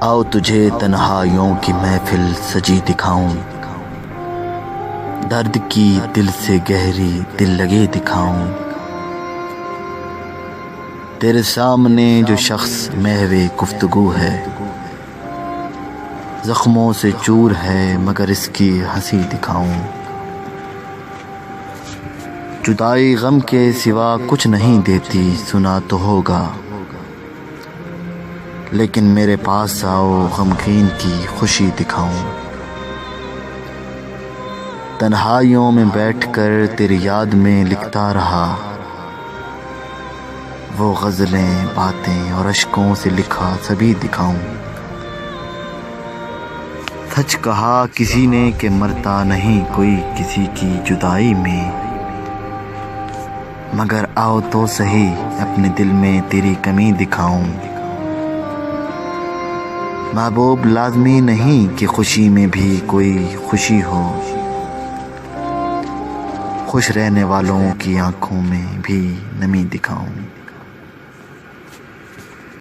آؤ تجھے تنہائیوں کی محفل سجی دکھاؤں، درد کی دل سے گہری دل لگے دکھاؤں۔ تیرے سامنے جو شخص محو گفتگو ہے، زخموں سے چور ہے مگر اس کی ہنسی دکھاؤں۔ جدائی غم کے سوا کچھ نہیں دیتی سنا تو ہوگا، لیکن میرے پاس آؤ غمگین کی خوشی دکھاؤں۔ تنہائیوں میں بیٹھ کر تیری یاد میں لکھتا رہا، وہ غزلیں باتیں اور اشکوں سے لکھا سبھی دکھاؤں۔ سچ کہا کسی نے کہ مرتا نہیں کوئی کسی کی جدائی میں، مگر آؤ تو سہی اپنے دل میں تیری کمی دکھاؤں۔ محبوب لازمی نہیں کہ خوشی میں بھی کوئی خوشی ہو، خوش رہنے والوں کی آنکھوں میں بھی نمی دکھاؤں۔